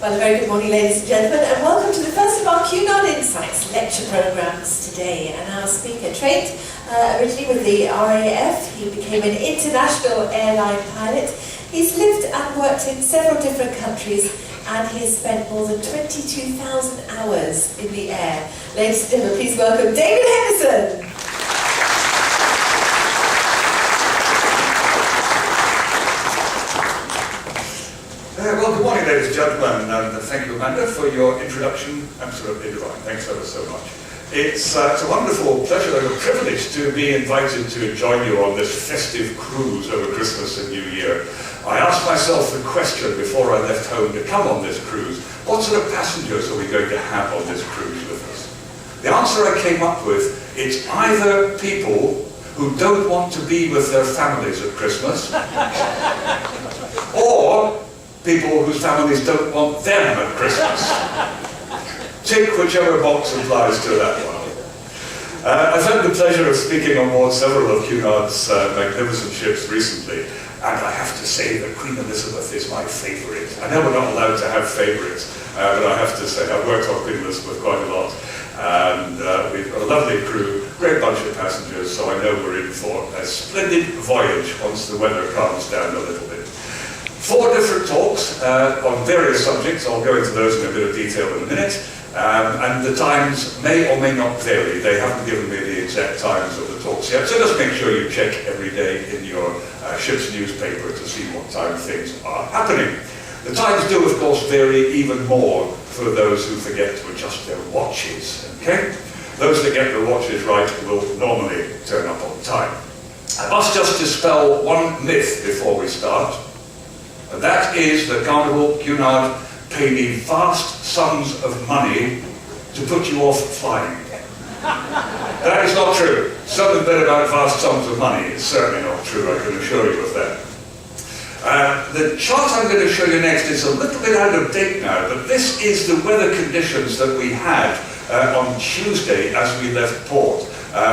Well, a very good morning, ladies and gentlemen, and welcome to the first of our Kowloon Insights lecture programmes today. And our speaker trained originally with the RAF. He became an international airline pilot. He's lived and worked in several different countries, and he has spent more than 22,000 hours in the air. Ladies and gentlemen, please welcome David Henderson. Well, good morning, ladies and gentlemen, and thank you, Amanda, for your introduction. Absolutely divine. Thanks ever so much. It's a wonderful pleasure and a privilege to be invited to join you on this festive cruise over Christmas and New Year. I asked myself the question before I left home to come on this cruise: what sort of passengers are we going to have on this cruise with us? The answer I came up with: it's either people who don't want to be with their families at Christmas, or people whose families don't want them at Christmas. Tick whichever box applies to that one. I've had the pleasure of speaking on board several of Kowloon's magnificent ships recently, and I have to say that Queen Elizabeth is my favourite. I know we're not allowed to have favourites, but I have to say I've worked on Queen Elizabeth quite a lot, and we've got a lovely crew, great bunch of passengers, so I know we're in for a splendid voyage once the weather calms down a little bit. 4 different talks on various subjects. I'll go into those in a bit of detail in a minute. And the times may or may not vary. They haven't given me the exact times of the talks yet, so just make sure you check every day in your ship's newspaper to see what time things are happening. The times do, of course, vary even more for those who forget to adjust their watches. Okay? Those that get their watches right will normally turn up on time. I must just dispel one myth before we start. And that is that Carnival Kowloon pay me vast sums of money to put you off flying. That is not true. Something bit about vast sums of money is certainly not true, I can assure you of that. The chart I'm going to show you next is a little bit out of date now, but this is the weather conditions that we had on Tuesday as we left port,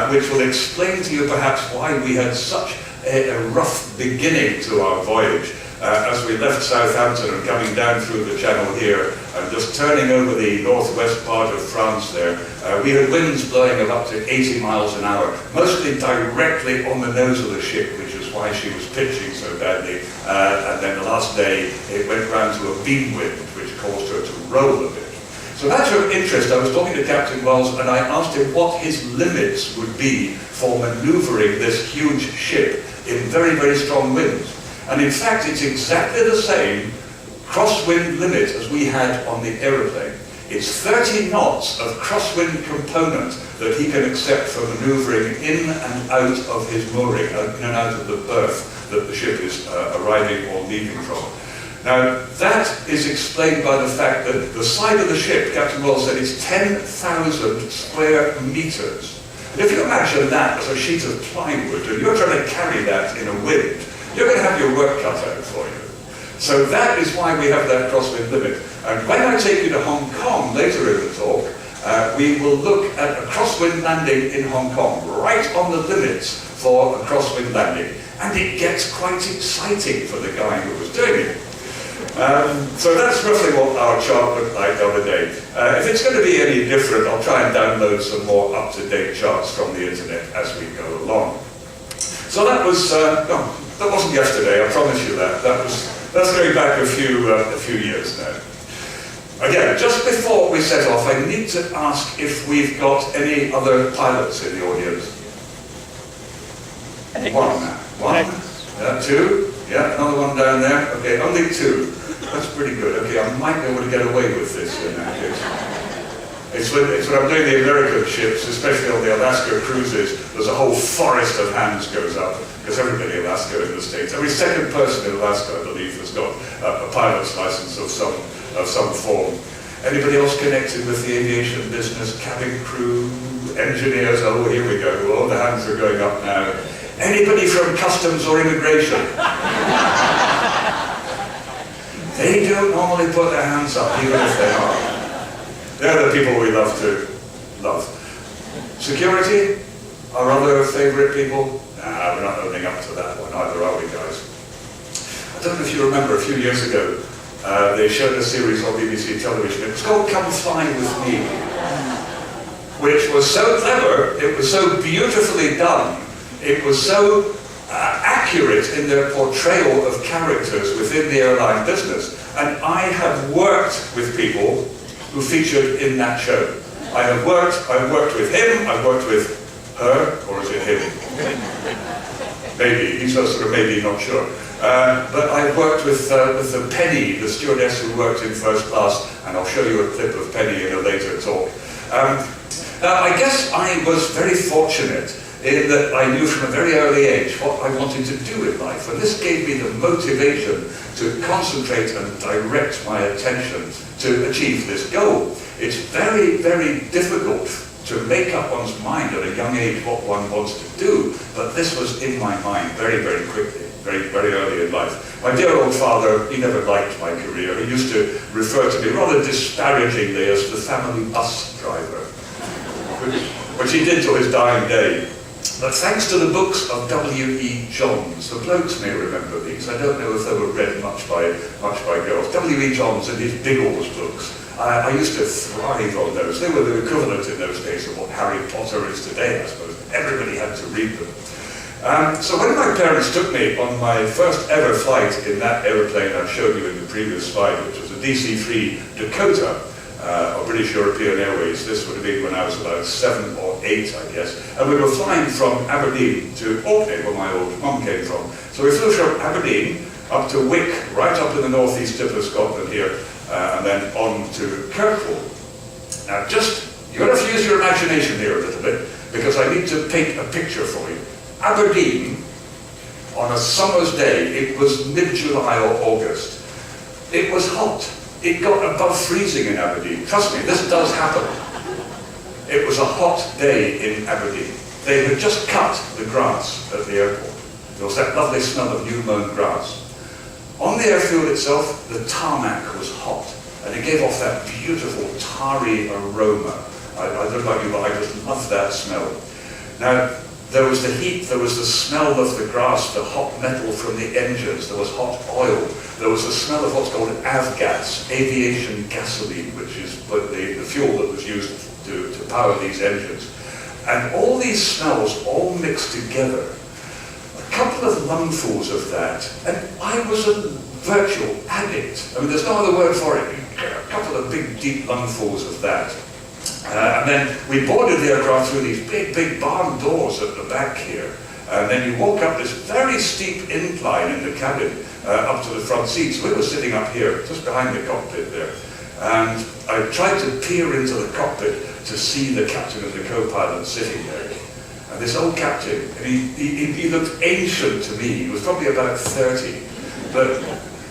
which will explain to you perhaps why we had such a rough beginning to our voyage. As we left Southampton and coming down through the channel here and just turning over the northwest part of France there, we had winds blowing of up to 80 miles an hour, mostly directly on the nose of the ship, which is why she was pitching so badly. And then the last day it went round to a beam wind, which caused her to roll a bit. So that's of interest. I was talking to Captain Wells and I asked him what his limits would be for manoeuvring this huge ship in very, very strong winds. And in fact, it's exactly the same crosswind limit as we had on the aeroplane. It's 30 knots of crosswind component that he can accept for manoeuvring in and out of his mooring, in and out of the berth that the ship is arriving or leaving from. Now, that is explained by the fact that the side of the ship, Captain Wells said, is 10,000 square meters. And if you imagine that as a sheet of plywood, and you're trying to carry that in a wind, you're going to have your work cut out for you. So that is why we have that crosswind limit. And when I take you to Hong Kong later in the talk, we will look at a crosswind landing in Hong Kong, right on the limits for a crosswind landing. And it gets quite exciting for the guy who was doing it. So that's roughly what our chart looked like the other day. If it's going to be any different, I'll try and download some more up-to-date charts from the internet as we go along. So that was... that wasn't yesterday, I promise you that. That's going back a few years now. Again, just before we set off, I need to ask if we've got any other pilots in the audience. One. Yeah, 2. Yeah, another one down there. Okay, only 2. That's pretty good. Okay, I might be able to get away with this in that case. It's when I'm doing the American ships, especially on the Alaska cruises, there's a whole forest of hands goes up, because everybody in Alaska in the States, every second person in Alaska, I believe, has got a pilot's license of some form. Anybody else connected with the aviation business? Cabin crew, engineers? Oh, here we go. All the hands are going up now. Anybody from customs or immigration? They don't normally put their hands up, even if they are. They're the people we love to love. Security? Our other favourite people? Nah, we're not owning up to that one either, are we, guys? I don't know if you remember a few years ago, they showed a series on BBC television. It was called Come Fly With Me, which was so clever, it was so beautifully done, it was so accurate in their portrayal of characters within the airline business. And I have worked with people who featured in that show. I've worked with him, I've worked with her, or is it him? Maybe, he's sort of maybe, not sure. But I've worked with the Penny, the stewardess who worked in first class, and I'll show you a clip of Penny in a later talk. I guess I was very fortunate in that I knew from a very early age what I wanted to do in life, and this gave me the motivation to concentrate and direct my attention to achieve this goal. It's very, very difficult to make up one's mind at a young age what one wants to do, but this was in my mind very, very quickly, very, very early in life. My dear old father, he never liked my career. He used to refer to me rather disparagingly as the family bus driver, which he did till his dying day. But thanks to the books of W.E. Johns, the blokes may remember these. I don't know if they were read much by girls. W.E. Johns and his Biggles books. I used to thrive on those. They were the equivalent in those days of what Harry Potter is today, I suppose. Everybody had to read them. So when my parents took me on my first ever flight in that aeroplane I showed you in the previous slide, which was a DC-3 Dakota, of British European Airways. This would have been when I was about 7 or 8, I guess. And we were flying from Aberdeen to Orkney, where my old mum came from. So we flew from Aberdeen up to Wick, right up in the northeast tip of Scotland here, and then on to Kirkwall. Now you've got to use your imagination here a little bit, because I need to paint a picture for you. Aberdeen, on a summer's day, it was mid-July or August. It was hot. It got above freezing in Aberdeen. Trust me, this does happen. It was a hot day in Aberdeen. They had just cut the grass at the airport. There was that lovely smell of new-mown grass. On the airfield itself, the tarmac was hot, and it gave off that beautiful tarry aroma. I don't know about you, but I just love that smell. Now, there was the heat, there was the smell of the grass, the hot metal from the engines, there was hot oil, there was the smell of what's called avgas, aviation gasoline, which is the fuel that was used to power these engines. And all these smells all mixed together. A couple of lungfuls of that, and I was a virtual addict. I mean, there's no other word for it. A couple of big, deep lungfuls of that. And then we boarded the aircraft through these big, big barn doors at the back here. And then you walk up this very steep incline in the cabin up to the front seats. We were sitting up here, just behind the cockpit there. And I tried to peer into the cockpit to see the captain and the co-pilot sitting there. And this old captain, and he looked ancient to me. He was probably about 30. But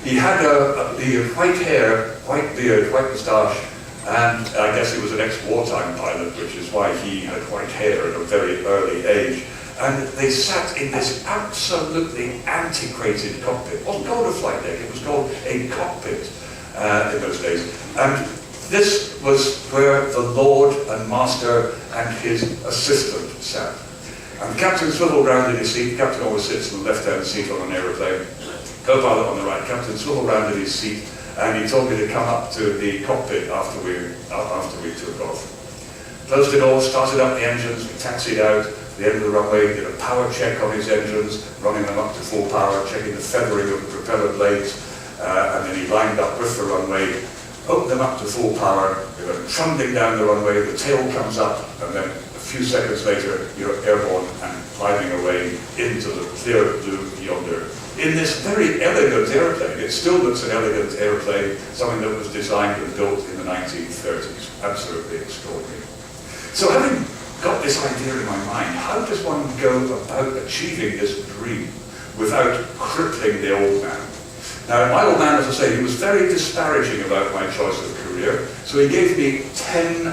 he had the white hair, white beard, white moustache, and I guess he was an ex-wartime pilot, which is why he had white hair at a very early age. And they sat in this absolutely antiquated cockpit. It wasn't called a flight deck, it was called a cockpit in those days. And this was where the Lord and Master and his assistant sat. And the captain swiveled round in his seat. The captain always sits in the left-hand seat on an aeroplane. Co-pilot on the right. Captain swiveled round in his seat, and he told me to come up to the cockpit after we took off. Closed it all, started up the engines, we taxied out the end of the runway, did a power check on his engines, running them up to full power, checking the feathering of the propeller blades, and then he lined up with the runway, opened them up to full power, they went trundling down the runway, the tail comes up, and then a few seconds later you're airborne and climbing away into the clear blue yonder. In this very elegant airplane, it still looks an elegant airplane, something that was designed and built in the 1930s. Absolutely extraordinary. So having got this idea in my mind, how does one go about achieving this dream without crippling the old man? Now, my old man, as I say, he was very disparaging about my choice of career, so he gave me £10.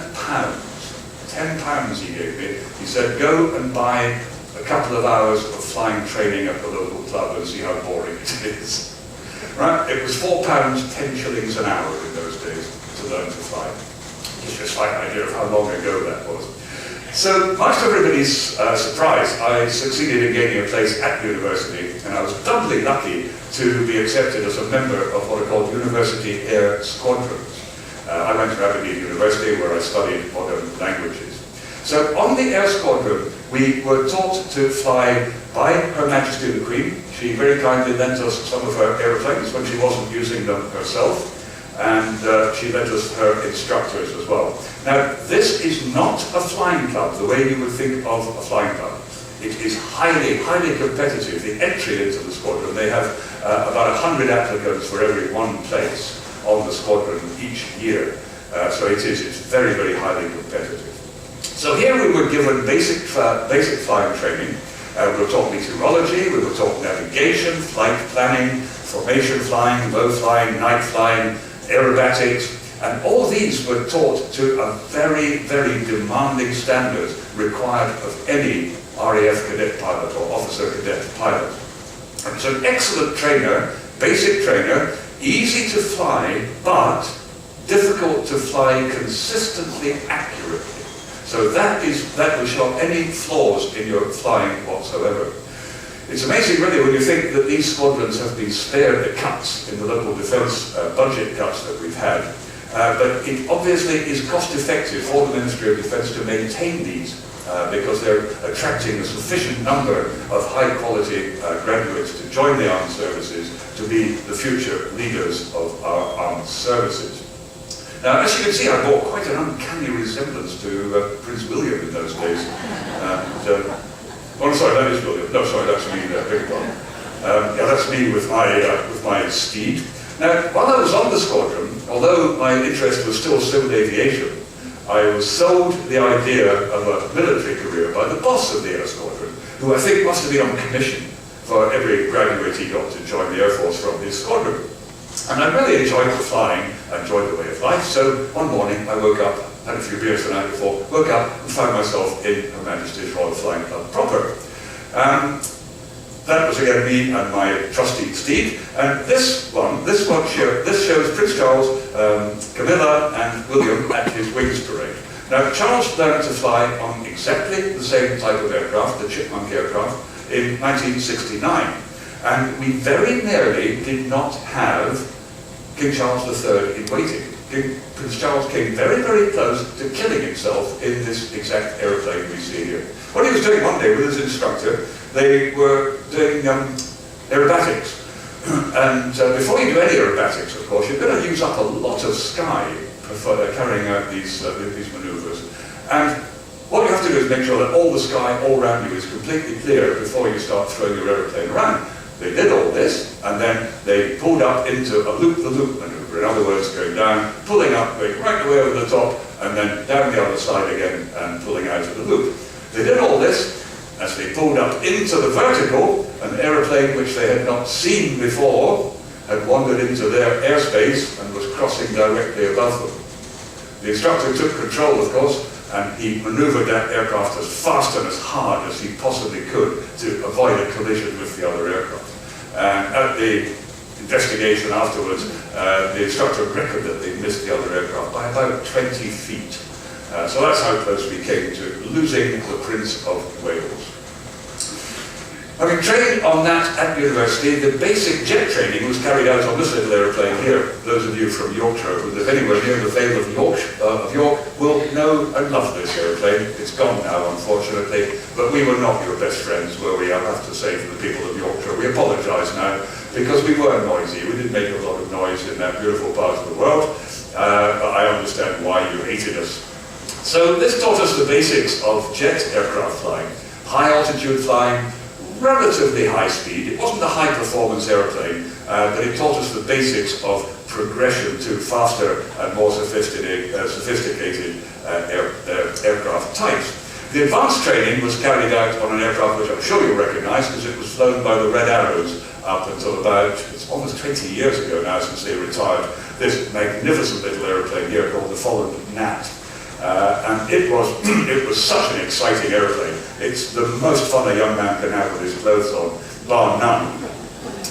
£10 he gave me. He said, go and buy a couple of hours of flying training at the local club and see how boring it is. Right? It was £4, 10 shillings an hour in those days to learn to fly. Gives you a slight idea of how long ago that was. So, much to everybody's surprise, I succeeded in gaining a place at university, and I was doubly lucky to be accepted as a member of what are called University Air Squadrons. I went to Aberdeen University where I studied modern languages. So on the Air Squadron, we were taught to fly by Her Majesty the Queen. She very kindly lent us some of her aeroplanes when she wasn't using them herself, and she lent us her instructors as well. Now, this is not a flying club the way you would think of a flying club. It is highly, highly competitive. The entry into the squadron, they have about 100 applicants for every one place on the squadron each year. So it's very, very highly competitive. So here we were given basic flying training. We were taught meteorology, we were taught navigation, flight planning, formation flying, low flying, night flying, aerobatics, and all these were taught to a very, very demanding standard required of any RAF cadet pilot or officer cadet pilot. And it's an excellent trainer, basic trainer, easy to fly, but difficult to fly consistently accurately. So that will show any flaws in your flying whatsoever. It's amazing really when you think that these squadrons have been spared the cuts in the local defence budget cuts that we've had. But it obviously is cost effective for the Ministry of Defence to maintain these because they're attracting a sufficient number of high quality graduates to join the armed services to be the future leaders of our armed services. Now, as you can see, I bore quite an uncanny resemblance to Prince William in those days. Oh, sorry, that is William. No, sorry, that's me there. Big one. Yeah, that's me with my steed. Now, while I was on the squadron, although my interest was still civil aviation, I was sold the idea of a military career by the boss of the Air Squadron, who I think must have been on commission for every graduate he got to join the Air Force from his squadron. And I really enjoyed the flying, I enjoyed the way of life, so one morning I woke up, had a few beers the night before, woke up and found myself in Her Majesty's Royal Flying Club proper. That was again me and my trusty steed, and this shows Prince Charles, Camilla and William at his wings parade. Now Charles learned to fly on exactly the same type of aircraft, the Chipmunk aircraft, in 1969. And we very nearly did not have King Charles III in waiting. Prince Charles came very, very close to killing himself in this exact aeroplane we see here. What he was doing one day with his instructor, they were doing aerobatics. And before you do any aerobatics, of course, you're going to use up a lot of sky for carrying out these maneuvers. And what you have to do is make sure that all the sky all around you is completely clear before you start throwing your aeroplane around. They did all this, and then they pulled up into a loop-the-loop maneuver. In other words, going down, pulling up, going right the way over the top, and then down the other side again, and pulling out of the loop. They did all this as they pulled up into the vertical. An aeroplane which they had not seen before had wandered into their airspace and was crossing directly above them. The instructor took control, of course, and he maneuvered that aircraft as fast and as hard as he possibly could to avoid a collision with the other aircraft. And at the investigation afterwards, the instructor reckoned that they missed the other aircraft by about 20 feet. So that's how close we came to losing the Prince of Wales. Having trained on that at university, the basic jet training was carried out on this little aeroplane here. Those of you from Yorkshire who live anywhere near the Vale of York will know and love this aeroplane. It's gone now, unfortunately, but we were not your best friends, were we? I have to say for the people of Yorkshire. We apologise now, because we were noisy. We did make a lot of noise in that beautiful part of the world, but I understand why you hated us. So this taught us the basics of jet aircraft flying. High altitude flying, relatively high speed. It wasn't a high performance aeroplane, but it taught us the basics of progression to faster and more sophisticated aircraft types. The advanced training was carried out on an aircraft which I'm sure you'll recognise because it was flown by the Red Arrows up until about, it's almost 20 years ago now since they retired, this magnificent little aeroplane here called the Folland Gnat. And it was such an exciting aeroplane. It's the most fun a young man can have with his clothes on, bar none.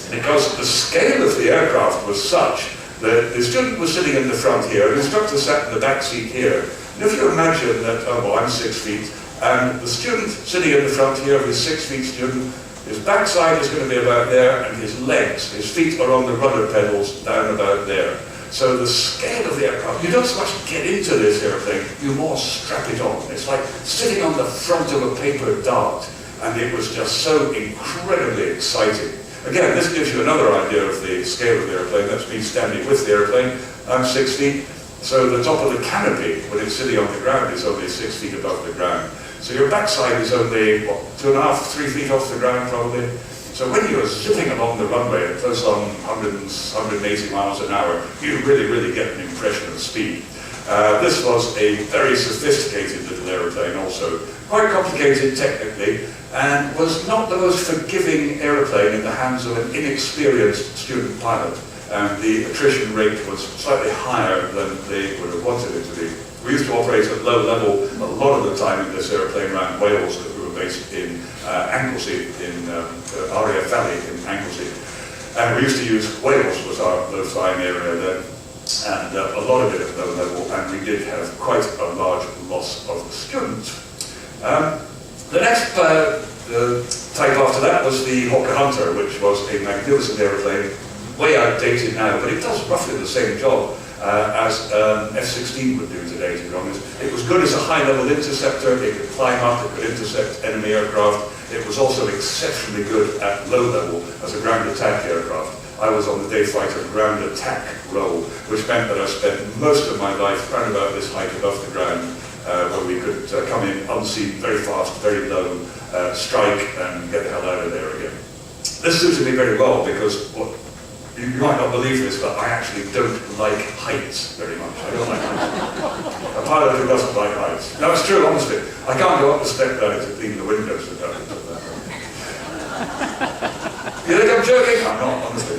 Because the scale of the aircraft was such that the student was sitting in the front here, the instructor sat in the back seat here. And if you imagine that, oh well, I'm 6 feet, And the student sitting in the front here, his 6 feet student, his backside is going to be about there, and his legs, his feet are on the rudder pedals down about there. So the scale of the aircraft, you don't so much get into this airplane, you more strap it on. It's like sitting on the front of a paper dart, and it was just so incredibly exciting. Again, this gives you another idea of the scale of the airplane. That's me standing with the airplane. I'm 6 feet, so the top of the canopy, when it's sitting on the ground, is only 6 feet above the ground. So your backside is only, what, 2.5, 3 feet off the ground probably. So when you're zipping along the runway at close on 180 miles an hour, you really get an impression of speed. This was a very sophisticated little aeroplane also, quite complicated technically, and was not the most forgiving aeroplane in the hands of an inexperienced student pilot. And the attrition rate was slightly higher than they would have wanted it to be. We used to operate at low level a lot of the time in this airplane around Wales, because we were based in Anglesey, in RAF Valley in Anglesey. And we used to use Wales was our low-flying area then, and a lot of it at low level, and we did have quite a large loss of students. The next type after that was the Hawker Hunter, which was a magnificent airplane, way outdated now, but it does roughly the same job as F-16 would do today, to be honest. It was good as a high-level interceptor. It could climb up, it could intercept enemy aircraft. It was also exceptionally good at low level as a ground attack aircraft. I was on the day fighter ground attack role, which meant that I spent most of my life around about this height above the ground, where we could come in unseen, very fast, very low, strike, and get the hell out of there again. This suited me very well because you might not believe this, but I actually don't like heights very much. I don't like heights. A pilot who doesn't like heights. No, it's true, honestly. I can't go up the step ladder to clean the windows. You think I'm joking? I'm not, honestly.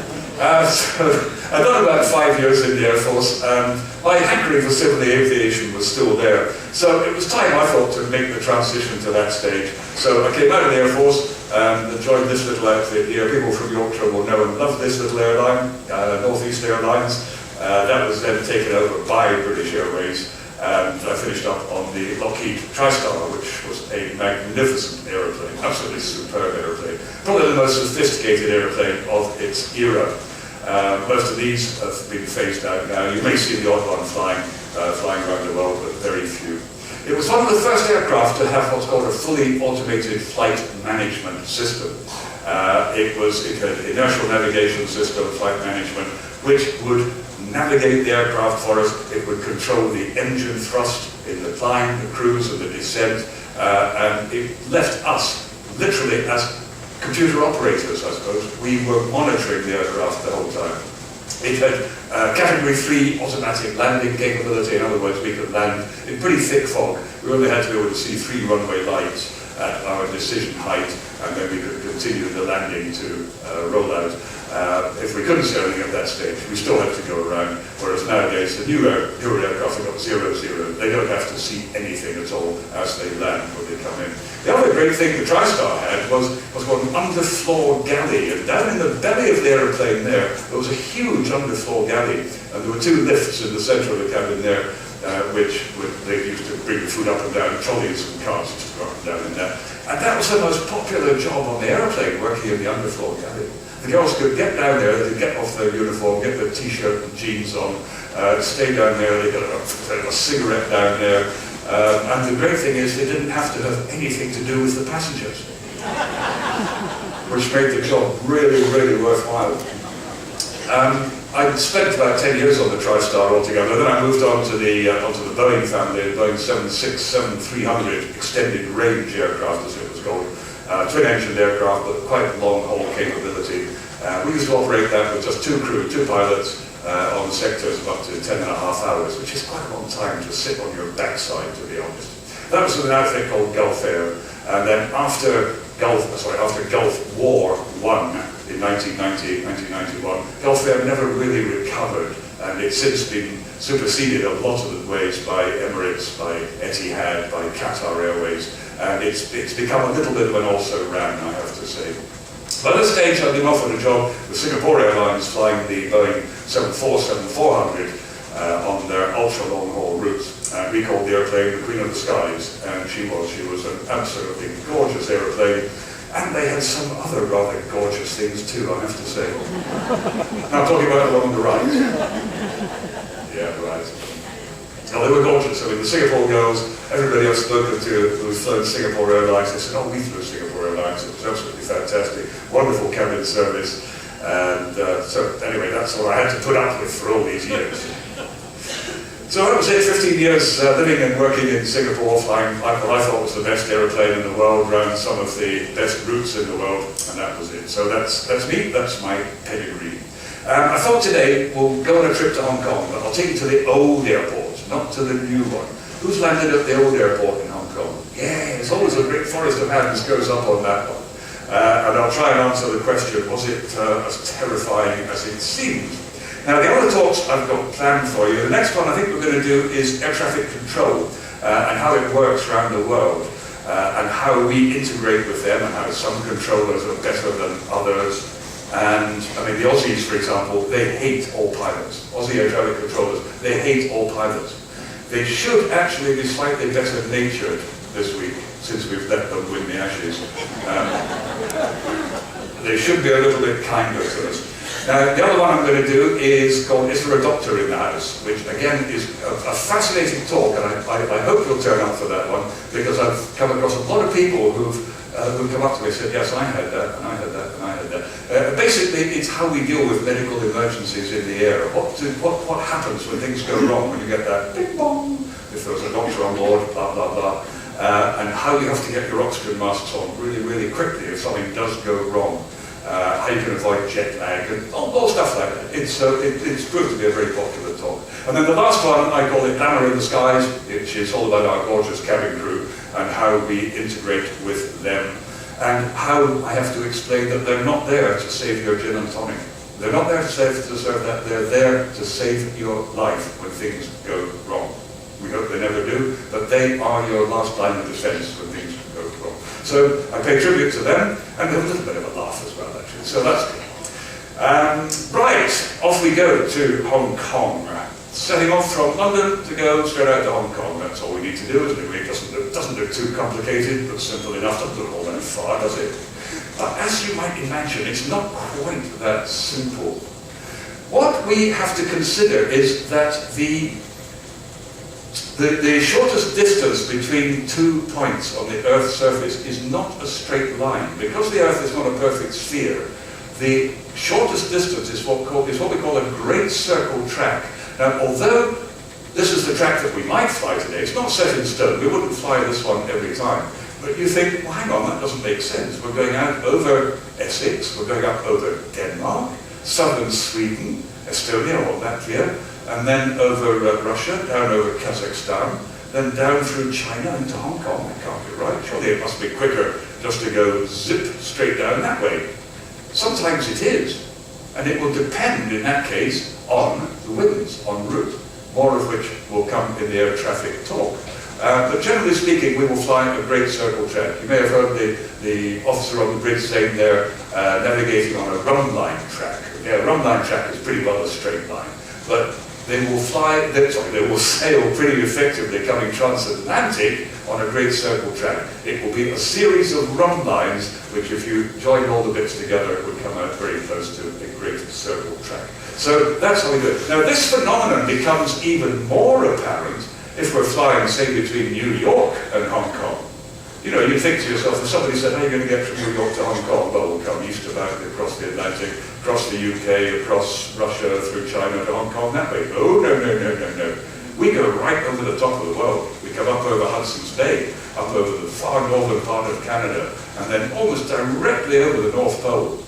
So I'd done about 5 years in the Air Force, and my hankering for civil aviation was still there. So it was time, I thought, to make the transition to that stage. So I came out of the Air Force and joined this little outfit here. People from Yorkshire will know and love this little airline, North East Airlines. That was then taken over by British Airways, and I finished up on the Lockheed TriStar, which was a magnificent aeroplane, absolutely superb aeroplane. Probably the most sophisticated aeroplane of its era. Most of these have been phased out now. You may see the odd one flying around the world, but very few. It was one of the first aircraft to have what's called a fully automated flight management system. It had inertial navigation system, flight management, which would navigate the aircraft for us. It would control the engine thrust in the climb, the cruise, and the descent, and it left us literally as computer operators, I suppose. We were monitoring the aircraft the whole time. It had Category 3 automatic landing capability. In other words, we could land in pretty thick fog. We only had to be able to see 3 runway lights at our decision height, and then we could continue the landing to roll out. If we couldn't see anything at that stage, we still had to go around, whereas nowadays the newer aircraft have got 0-0. They don't have to see anything at all as they land when they come in. The other great thing the TriStar had was called an underfloor galley, and down in the belly of the aeroplane there was a huge underfloor galley, and there were 2 lifts in the centre of the cabin there, which they used to bring the food up and down, trolleys and cars just go up and down in there. And that was the most popular job on the aeroplane, working in the underfloor galley. The girls could get down there, they'd get off their uniform, get their t-shirt and jeans on, stay down there, they got a cigarette down there, and the great thing is they didn't have to have anything to do with the passengers, which made the job really worthwhile. I spent about 10 years on the TriStar altogether. Then I moved on to the Boeing family, the Boeing 767-300 extended range aircraft, as it was called. Twin-engined aircraft, but quite long-haul capability. We used to operate that with just 2 crew, 2 pilots, on sectors of up to 10.5 hours, which is quite a long time to sit on your backside, to be honest. That was with an outfit called Gulf Air, and then after Gulf War I in 1991, Gulf Air never really recovered, and it's since been superseded a lot of the ways by Emirates, by Etihad, by Qatar Airways, and it's become a little bit of an also-ran, I have to say. By this stage, I've been offered a job with Singapore Airlines flying the Boeing 747-400, on their ultra-long haul routes. We called the airplane the Queen of the Skies, and she was an absolutely gorgeous airplane. And they had some other rather gorgeous things too, I have to say. Now I'm talking about the one on the right. Yeah, right. Well, they were gorgeous. I mean, the Singapore girls, everybody I've spoken to who's flown Singapore Airlines, they said, oh, we flew Singapore Airlines. It was absolutely fantastic. Wonderful cabin service. And so anyway, that's what I had to put up with for all these years. So I was here 15 years living and working in Singapore, flying what I thought was the best aeroplane in the world, around some of the best routes in the world, and that was it. So that's me, that's my pedigree. I thought today we'll go on a trip to Hong Kong, but I'll take you to the old airport, not to the new one. Who's landed at the old airport in Hong Kong? Yeah, there's always a great forest of hands goes up on that one. And I'll try and answer the question, was it as terrifying as it seemed? Now, the other talks I've got planned for you, the next one I think we're going to do is air traffic control and how it works around the world and how we integrate with them and how some controllers are better than others. And, I mean, the Aussies, for example, they hate all pilots. Aussie air traffic controllers, they hate all pilots. They should actually be slightly better natured this week, since we've let them win the Ashes. They should be a little bit kinder to us. Now, the other one I'm going to do is called Is There a Doctor in the House? Which, again, is a fascinating talk, and I hope you'll turn up for that one, because I've come across a lot of people who've come up to me and said, yes, I had that, and I had that, and I had that. Basically, it's how we deal with medical emergencies in the air. What happens when things go wrong, when you get that bing bong, if there's a doctor on board, blah, blah, blah. And how you have to get your oxygen masks on really, really quickly if something does go wrong. How you can avoid jet lag, and all stuff like that. It's proved to be a very popular talk. And then the last one, I call it Glamour in the Skies, which is all about our gorgeous cabin crew and how we integrate with them, and how I have to explain that they're not there to save your gin and tonic. They're not there to serve that. They're there to save your life when things go wrong. We hope they never do, but they are your last line of defense when things go wrong. So I pay tribute to them, and have a little bit of a laugh as well, actually. So that's good. Right, off we go to Hong Kong. Setting off from London to go straight out to Hong Kong. That's all we need to do, isn't it? It doesn't look too complicated, but simple enough. Doesn't look all that far, does it? But as you might imagine, it's not quite that simple. What we have to consider is that the shortest distance between 2 points on the Earth's surface is not a straight line. Because the Earth is not a perfect sphere, the shortest distance is what we call a great circle track. Now, although this is the track that we might fly today, it's not set in stone. We wouldn't fly this one every time. But you think, well, hang on, that doesn't make sense. We're going out over Essex, we're going up over Denmark, southern Sweden, Estonia or Latvia, and then over Russia, down over Kazakhstan, then down through China into Hong Kong. That can't be right. Surely it must be quicker just to go zip straight down that way. Sometimes it is, and it will depend in that case on the winds, en route, more of which will come in the air traffic talk. But generally speaking, we will fly a great circle track. You may have heard the officer on the bridge saying they're navigating on a run line track. Okay, a run line track is pretty well a straight line, but they will sail pretty effectively coming transatlantic on a great circle track. It will be a series of run lines, which if you join all the bits together, would come out very close to a great circle track. So that's how we do it. Now this phenomenon becomes even more apparent if we're flying, say, between New York and Hong Kong. You know, you think to yourself, if somebody said, how are you going to get from New York to Hong Kong? Well, we'll come east about across the Atlantic, across the UK, across Russia, through China to Hong Kong that way. Oh, no. We go right over the top of the world. We come up over Hudson's Bay, up over the far northern part of Canada, and then almost directly over the North Pole,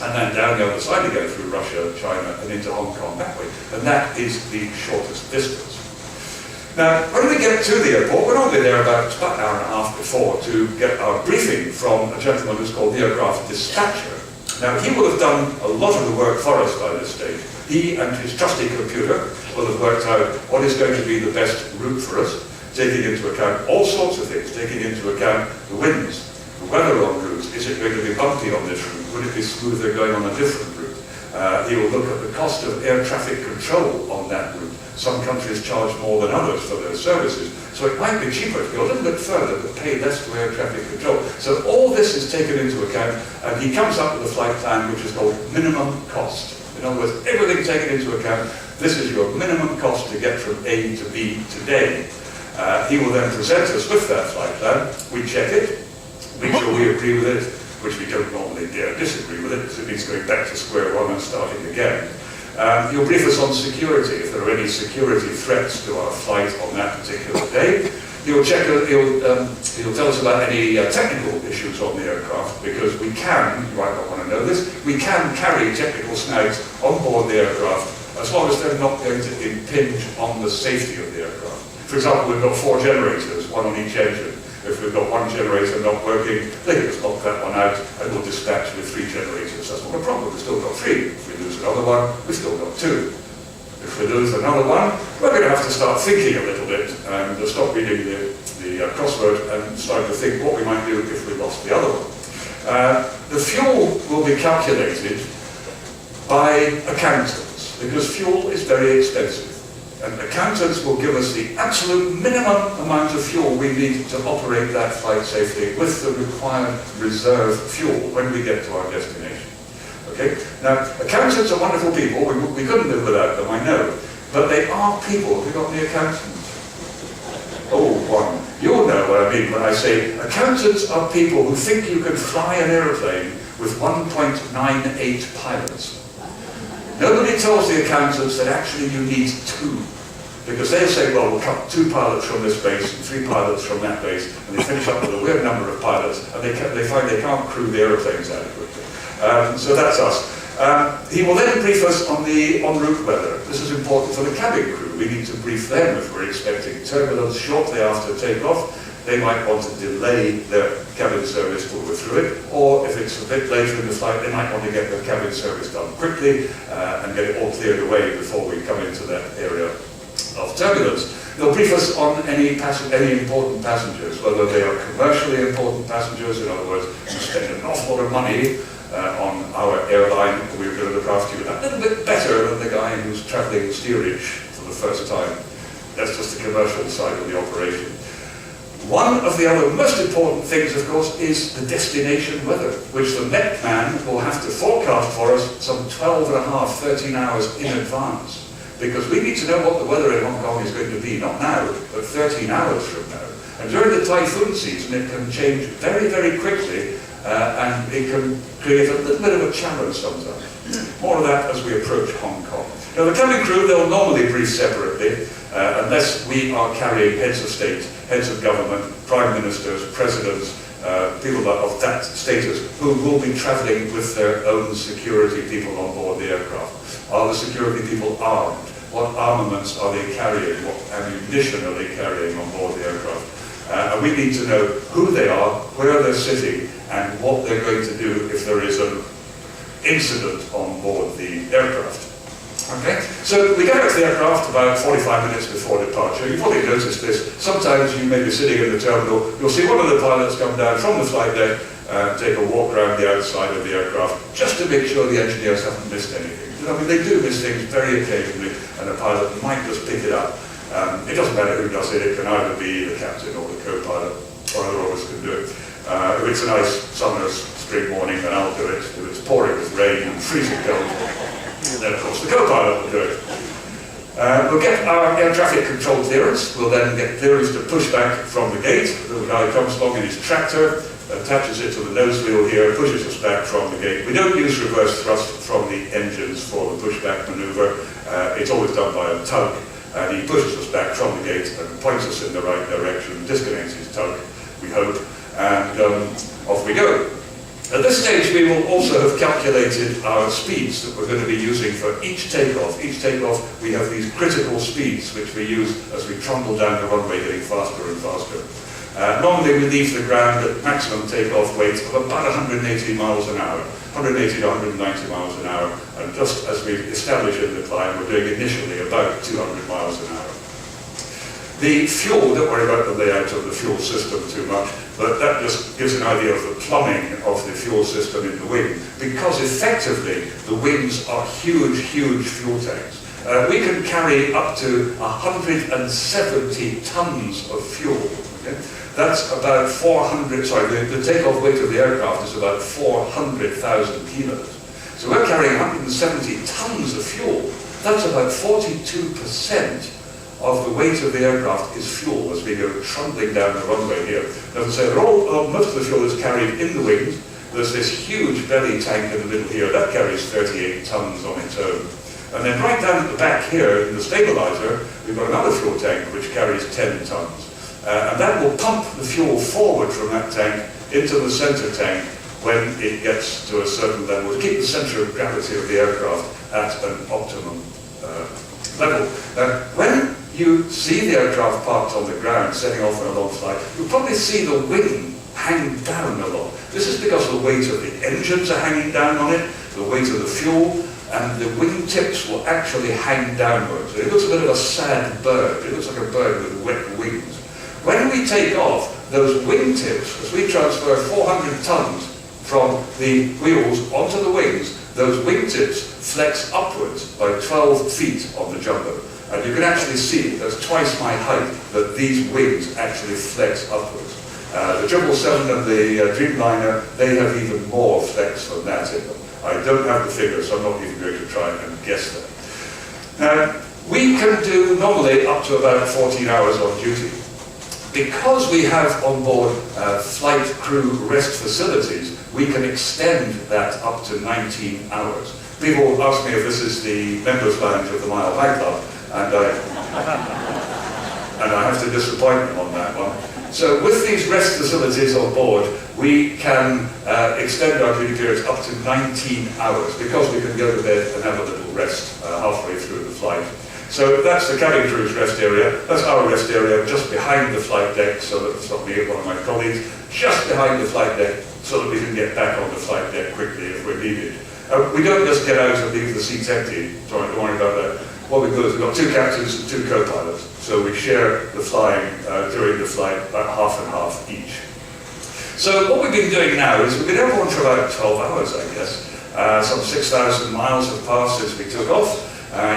and then down the other side again through Russia, China, and into Hong Kong that way. And that is the shortest distance. Now, when we get to the airport, we're normally there about an hour and a half before to get our briefing from a gentleman who's called the aircraft dispatcher. Now, he will have done a lot of the work for us by this stage. He and his trusty computer will have worked out what is going to be the best route for us, taking into account all sorts of things, taking into account the winds, the weather on routes. Is it going to be bumpy on this route? Would it be smoother going on a different route? He will look at the cost of air traffic control on that route. Some countries charge more than others for their services, so it might be cheaper to go a little bit further but pay less to air traffic control. So all this is taken into account, and he comes up with a flight plan which is called minimum cost. In other words, everything taken into account. This is your minimum cost to get from A to B today. He will then present us with that flight plan. We check it, make sure we agree with it, which we don't normally dare disagree with it, because it means going back to square one and starting again. He'll brief us on security, if there are any security threats to our flight on that particular day. He'll tell us about any technical issues on the aircraft, because we can, you might not want to know this, we can carry technical snags on board the aircraft as long as they're not going to impinge on the safety of the aircraft. For example, we've got 4 generators, one on each engine. If we've got one generator not working, they can just knock that one out and we'll dispatch with 3 generators. That's not a problem, we've still got 3. If we lose another one, we've still got 2. If we lose another one, we're going to have to start thinking a little bit and stop reading the crossword and start to think what we might do if we lost the other one. The fuel will be calculated by accountants, because fuel is very expensive. And accountants will give us the absolute minimum amount of fuel we need to operate that flight safely with the required reserve fuel when we get to our destination. Okay? Now, accountants are wonderful people. We couldn't live without them, I know. But they are people. Have you got any accountants? Oh, one. You'll know what I mean when I say accountants are people who think you can fly an airplane with 1.98 pilots. Nobody tells the accountants that actually you need 2. Because they'll say, well, we'll cut 2 pilots from this base and 3 pilots from that base, and they finish up with a weird number of pilots, and they find they can't crew the aeroplanes adequately. So that's us. He will then brief us on the en route weather. This is important for the cabin crew. We need to brief them if we're expecting turbulence shortly after takeoff. They might want to delay their cabin service till we're through it, or if it's a bit later in the flight, they might want to get their cabin service done quickly and get it all cleared away before we come into that area of turbulence. They'll brief us on any important passengers, whether they are commercially important passengers, in other words, we spend an awful lot of money on our airline, we're going to look after you a little bit better than the guy who's travelling steerage for the first time. That's just the commercial side of the operation. One of the other most important things, of course, is the destination weather, which the Met man will have to forecast for us some 12 and a half, 13 hours in advance. Because we need to know what the weather in Hong Kong is going to be, not now, but 13 hours from now. And during the typhoon season, it can change very, very quickly, and it can create a little bit of a challenge sometimes. More of that as we approach Hong Kong. Now, the cabin crew, they'll normally brief separately, unless we are carrying heads of state, heads of government, prime ministers, presidents, people of that status, who will be travelling with their own security people on board the aircraft. Are the security people armed? What armaments are they carrying? What ammunition are they carrying on board the aircraft? And we need to know who they are, where they're sitting, and what they're going to do if there is an incident on board the aircraft. Okay, so we get out to the aircraft about 45 minutes before departure. You've probably noticed this. Sometimes you may be sitting in the terminal, you'll see one of the pilots come down from the flight deck and take a walk around the outside of the aircraft just to make sure the engineers haven't missed anything. You know, I mean, they do miss things very occasionally, and a pilot might just pick it up. It doesn't matter who does it. It can either be the captain or the co-pilot, or either of us can do it. If it's a nice summer's spring morning, then I'll do it. If it's pouring with rain and freezing cold, then of course the co-pilot will do it. We'll get our air traffic control clearance. We'll then get clearance to push back from the gate. The guy comes along in his tractor, attaches it to the nose wheel here, pushes us back from the gate. We don't use reverse thrust from the engines for the pushback manoeuvre. It's always done by a tug. And he pushes us back from the gate and points us in the right direction, disconnects his tug, we hope, and off we go. At this stage, we will also have calculated our speeds that we're going to be using for each takeoff. Each takeoff, we have these critical speeds which we use as we trundle down the runway, getting faster and faster. Normally, we leave the ground at maximum takeoff weight of about 180 miles an hour, 180 to 190 miles an hour, and just as we establish in the climb, we're doing initially about 200 miles an hour. The fuel, don't worry about the layout of the fuel system too much. but that just gives an idea of the plumbing of the fuel system in the wing, because effectively the wings are huge, huge fuel tanks. We can carry up to 170 tons of fuel. Okay? That's about 400, the takeoff weight of the aircraft is about 400,000 kilos. So we're carrying 170 tons of fuel. That's about 42% of the weight of the aircraft is fuel as we go trundling down the runway here. As I say, most of the fuel is carried in the wings. There's this huge belly tank in the middle here, that carries 38 tons on its own. And then right down at the back here, in the stabilizer, we've got another fuel tank which carries 10 tons. And that will pump the fuel forward from that tank into the center tank when it gets to a certain level, to keep the center of gravity of the aircraft at an optimum level. Now, when you see the aircraft parked on the ground, setting off on a long flight, you'll probably see the wing hang down a lot. This is because the weight of the engines are hanging down on it, the weight of the fuel, and the wing tips will actually hang downwards. It looks a bit of a sad bird. It looks like a bird with wet wings. When we take off, those wing tips, as we transfer 400 tons from the wheels onto the wings, those wing tips flex upwards by 12 feet on the jumbo. And you can actually see, that's twice my height, that these wings actually flex upwards. The 777 and the Dreamliner, they have even more flex than that in them. I don't have the figures, so I'm not even going to try and guess them. Now, we can do normally up to about 14 hours on duty. Because we have on board flight crew rest facilities, we can extend that up to 19 hours. People ask me if this is the members' lounge of the Mile High Club, and I have to disappoint them on that one. So with these rest facilities on board, we can extend our duty periods up to 19 hours, because we can go to bed and have a little rest halfway through the flight. So that's the cabin crew's rest area. That's our rest area, just behind the flight deck, so that it's not me or one of my colleagues, just behind the flight deck, so that we can get back on the flight deck quickly if we're needed. We don't just get out and leave the seats empty. Sorry, don't worry about that. What we do is we've got 2 captains and 2 co-pilots, so we share the flying during the flight, about half and half each. So what we've been doing now is we've been airborne for about 12 hours, I guess. Some 6,000 miles have passed since we took off.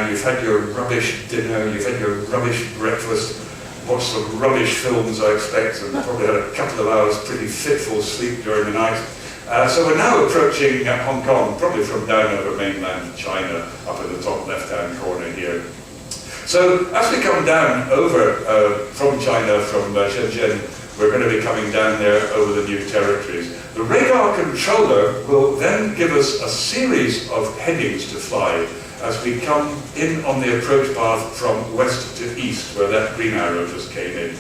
You've had your rubbish dinner, you've had your rubbish breakfast, watched some rubbish films, I expect, and probably had a couple of hours pretty fitful sleep during the night. So we're now approaching Hong Kong, probably from down over mainland China, up in the top left-hand corner here. So as we come down over from China, from Shenzhen, we're going to be coming down there over the new territories. The radar controller will then give us a series of headings to fly as we come in on the approach path from west to east, where that green arrow just came in.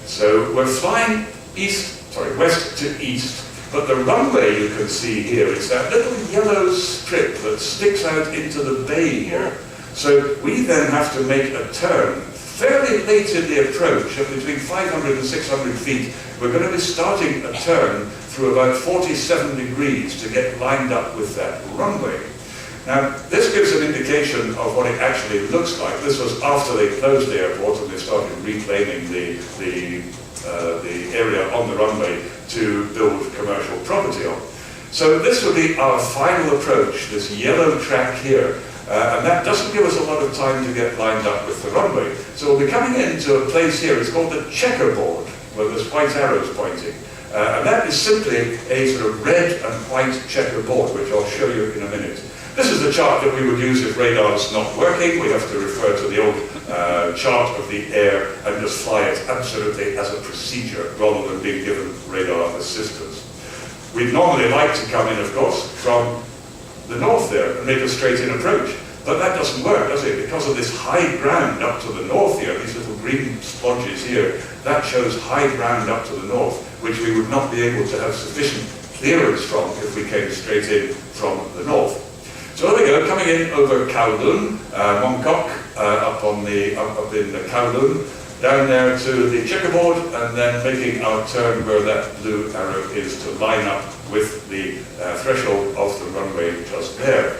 So we're flying west to east, but the runway you can see here is that little yellow strip that sticks out into the bay here. So we then have to make a turn fairly late in the approach, at between 500 and 600 feet. We're going to be starting a turn through about 47 degrees to get lined up with that runway. Now, this gives an indication of what it actually looks like. This was after they closed the airport and they started reclaiming the area on the runway to build commercial property on. So this will be our final approach, this yellow track here. And that doesn't give us a lot of time to get lined up with the runway. So we'll be coming into a place here, it's called the checkerboard, where there's white arrows pointing. And that is simply a sort of red and white checkerboard, which I'll show you in a minute. This is the chart that we would use if radar's not working. We have to refer to the old chart of the air and just fly it absolutely as a procedure, rather than being given radar assistance. We'd normally like to come in, of course, from the north there and make a straight-in approach. But that doesn't work, does it? Because of this high ground up to the north here, these little green splodges here, that shows high ground up to the north, which we would not be able to have sufficient clearance from if we came straight in from the north. So there we go, coming in over Kowloon, Mongkok, up in Kowloon, down there to the checkerboard, and then making our turn where that blue arrow is to line up with the threshold of the runway just there.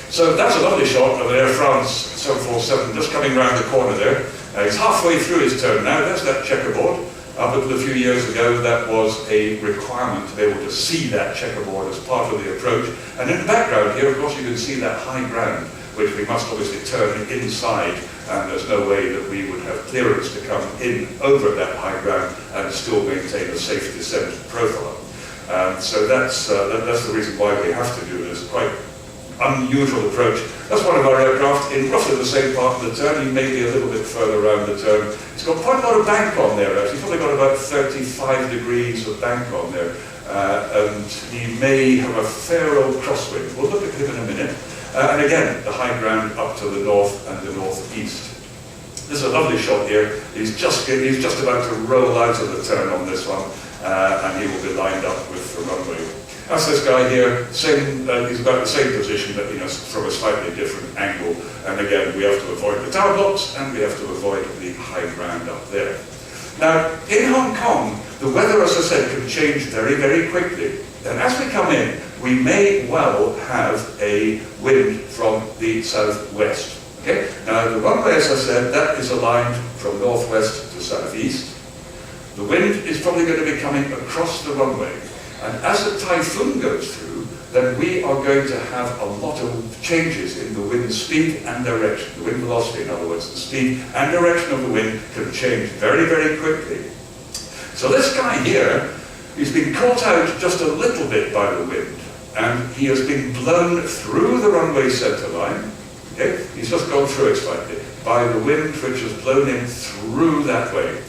So that's a lovely shot of an Air France 747 just coming round the corner there. He's halfway through his turn now, there's that checkerboard. Up until a few years ago, that was a requirement to be able to see that checkerboard as part of the approach. And in the background here, of course, you can see that high ground, which we must obviously turn inside, and there's no way that we would have clearance to come in over that high ground and still maintain a safe descent profile. So that's the reason why we have to do this. Quite unusual approach. That's one of our aircraft in roughly the same part of the turn. He may be a little bit further around the turn. It's got quite a lot of bank on there, actually. It's probably got about 35 degrees of bank on there. And he may have a fair old crosswind. We'll look at him in a minute. And again, the high ground up to the north and the northeast. This is a lovely shot here. He's just about to roll out of the turn on this one, and he will be lined up with the runway. That's this guy here. He's about the same position, but from a slightly different angle. And again, we have to avoid the tower blocks, and we have to avoid the high ground up there. Now, in Hong Kong, the weather, as I said, can change very, very quickly. And as we come in, we may well have a wind from the southwest. Okay? Now, the runway, as I said, that is aligned from northwest to southeast. The wind is probably going to be coming across the runway. And as the typhoon goes through, then we are going to have a lot of changes in the wind speed and direction. The wind velocity, in other words, the speed and direction of the wind can change very, very quickly. So this guy here, he's been caught out just a little bit by the wind, and he has been blown through the runway centre line. Okay? He's just gone through it slightly by the wind, which has blown him through that way.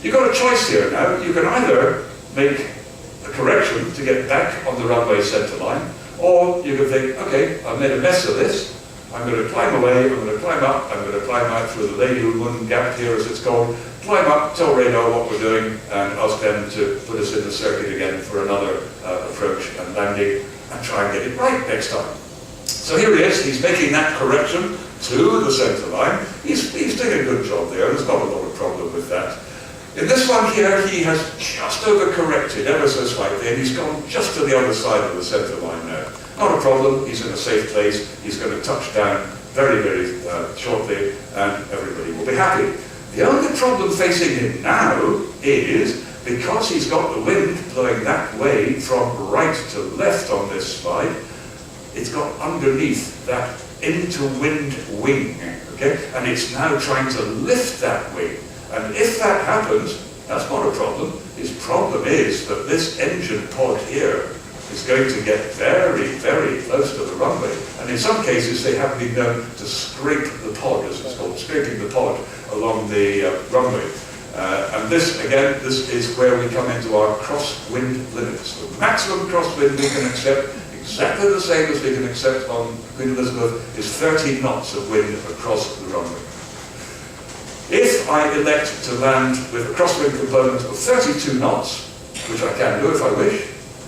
You've got a choice here now. You can either make a correction to get back on the runway centre line, or you can think, okay, I've made a mess of this. I'm going to climb away, I'm going to climb up, I'm going to climb out through the Lady Moon Gap here, as it's called, climb up, tell radar what we're doing, and ask them to put us in the circuit again for another approach and landing, and try and get it right next time. So here he is, he's making that correction to the centre line. He's doing a good job there, there's not a lot of problem with that. In this one here, he has just overcorrected ever so slightly, and he's gone just to the other side of the centre line now. Not a problem, he's in a safe place, he's going to touch down very, very shortly, and everybody will be happy. The only problem facing him now is, because he's got the wind blowing that way from right to left on this slide, it's got underneath that into-wind wing, okay? And it's now trying to lift that wing. And if that happens, that's not a problem. His problem is that this engine pod here is going to get very, very close to the runway. And in some cases, they have been known to scrape the pod, as it's called, scraping the pod along the runway. And this, again, this is where we come into our crosswind limits. The maximum crosswind we can accept, exactly the same as we can accept on Queen Elizabeth, is 30 knots of wind across the runway. If I elect to land with a crosswind component of 32 knots, which I can do if I wish,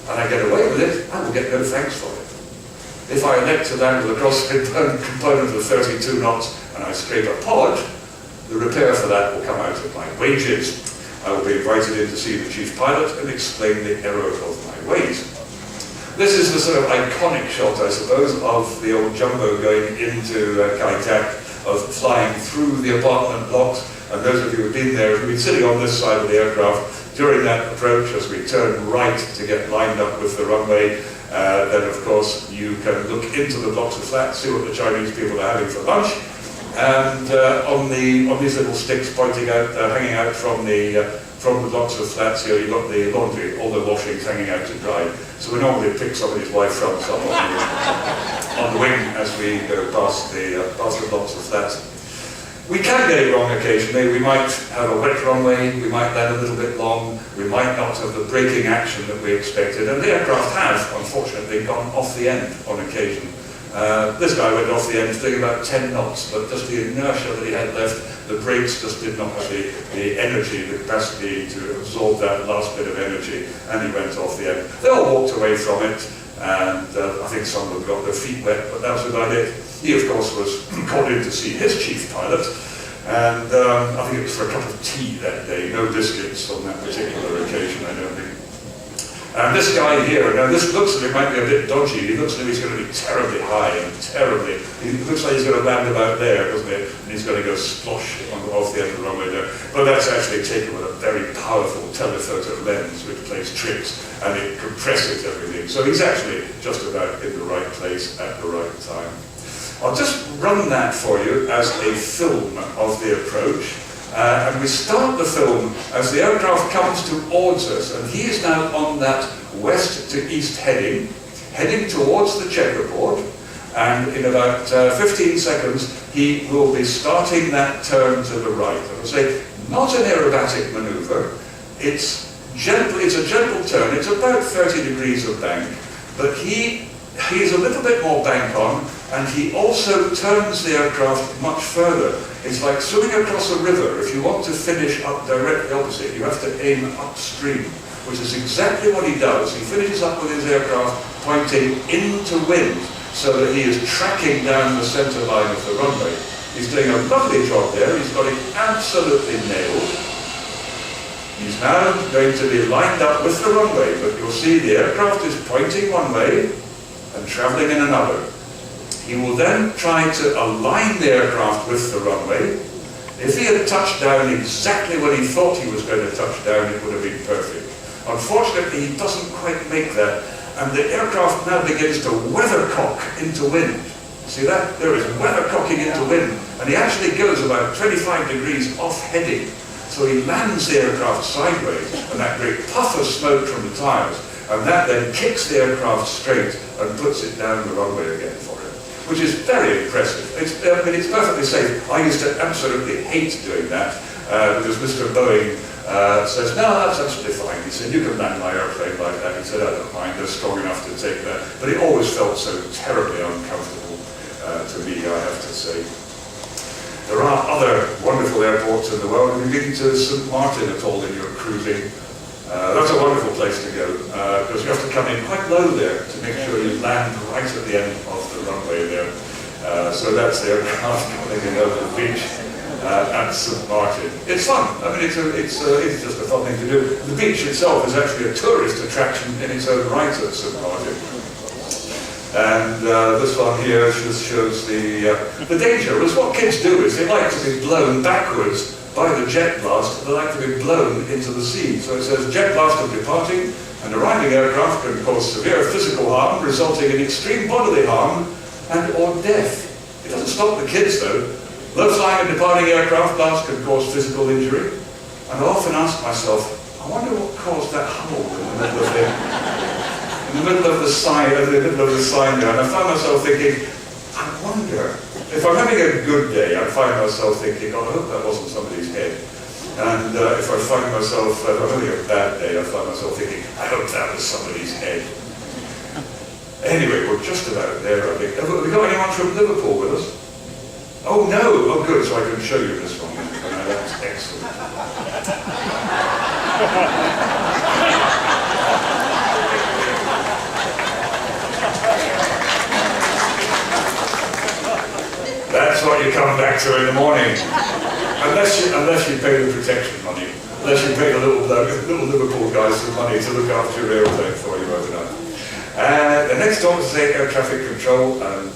and I get away with it, I will get no thanks for it. If I elect to land with a crosswind component of 32 knots and I scrape a pod, the repair for that will come out of my wages. I will be invited in to see the chief pilot and explain the error of my ways. This is the sort of iconic shot, I suppose, of the old jumbo going into Kai Tak, of flying through the apartment blocks. And those of you who've been there, have been sitting on this side of the aircraft during that approach as we turn right to get lined up with the runway. Then, of course, you can look into the blocks of flats, see what the Chinese people are having for lunch. And on these little sticks pointing out, hanging out from the blocks of flats here, you've got the laundry, all the washings hanging out to dry. So we normally pick somebody's wife from some on the wing as we go past the blocks of flats. We can get it wrong occasionally. We might have a wet runway, we might land a little bit long, we might not have the braking action that we expected, and the aircraft has, unfortunately, gone off the end on occasion. This guy went off the end doing about 10 knots, but just the inertia that he had left, the brakes just did not have the energy, the capacity to absorb that last bit of energy, and he went off the end. They all walked away from it, and I think some of them got their feet wet, but that was about it. He, of course, was called in to see his chief pilot, and I think it was for a cup of tea that day, no biscuits on that particular occasion, I don't think. And this guy here, now this looks as if it might be a bit dodgy. He looks as if he's going to be terribly high and terribly. He looks like he's going to land about there, doesn't it? And he's going to go splosh off the end of the runway there. But that's actually taken with a very powerful telephoto lens which plays tricks and it compresses everything. So he's actually just about in the right place at the right time. I'll just run that for you as a film of the approach. And we start the film as the aircraft comes towards us, and he is now on that west to east heading towards the checkerboard, and in about 15 seconds he will be starting that turn to the right. I would say not an aerobatic manoeuvre, it's a gentle turn, it's about 30 degrees of bank, but he is a little bit more bank on, and he also turns the aircraft much further. It's like swimming across a river. If you want to finish up directly opposite, you have to aim upstream, which is exactly what he does. He finishes up with his aircraft pointing into wind, so that he is tracking down the centre line of the runway. He's doing a lovely job there. He's got it absolutely nailed. He's now going to be lined up with the runway, but you'll see the aircraft is pointing one way and travelling in another. He will then try to align the aircraft with the runway. If he had touched down exactly when he thought he was going to touch down, it would have been perfect. Unfortunately, he doesn't quite make that, and the aircraft now begins to weathercock into wind. See that? There is weathercocking into wind, and he actually goes about 25 degrees off heading. So he lands the aircraft sideways, and that great puff of smoke from the tyres, and that then kicks the aircraft straight and puts it down the runway again for him, which is very impressive. It's perfectly safe. I used to absolutely hate doing that because Mr. Boeing says, no, that's absolutely fine. He said, you can land my airplane like that. He said, I don't mind, they're strong enough to take that. But it always felt so terribly uncomfortable to me, I have to say. There are other wonderful airports in the world. Have you been to St. Martin at all in your cruising? That's a wonderful place to go, because you have to come in quite low there to make sure you land right at the end of the runway there. So that's the aircraft coming in over the beach at St. Martin. It's fun. I mean, it's just a fun thing to do. The beach itself is actually a tourist attraction in its own right at St. Martin. And this one here just shows the danger. Because what kids do is they like to be blown backwards by the jet blast. They like to be blown into the sea. So it says jet blast of departing, and arriving aircraft can cause severe physical harm, resulting in extreme bodily harm and or death. It doesn't stop the kids though. Low flying and departing aircraft blast can cause physical injury. And I often ask myself, I wonder what caused that hole in the middle of in the middle of the sign, there, and I found myself thinking, I wonder, if I'm having a good day, I find myself thinking, oh, I hope that wasn't somebody's head. And if I find myself, if I'm having a bad day, I find myself thinking, I hope that was somebody's head. Anyway, we're just about there, I think. Have we got anyone from Liverpool with us? Oh no, oh good, so I can show you this one. That's excellent. That's what you come back to in the morning. Unless you pay the protection money. Unless you pay the little Liverpool guys some money to look after your aeroplane for you overnight. The next one is air traffic control, and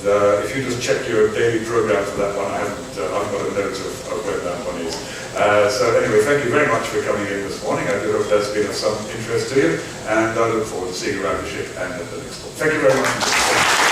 if you just check your daily program for that one, I've got a note of when that one is. So anyway, thank you very much for coming in this morning. I do hope that's been of some interest to you, and I look forward to seeing you around the ship and at the next one. Thank you very much.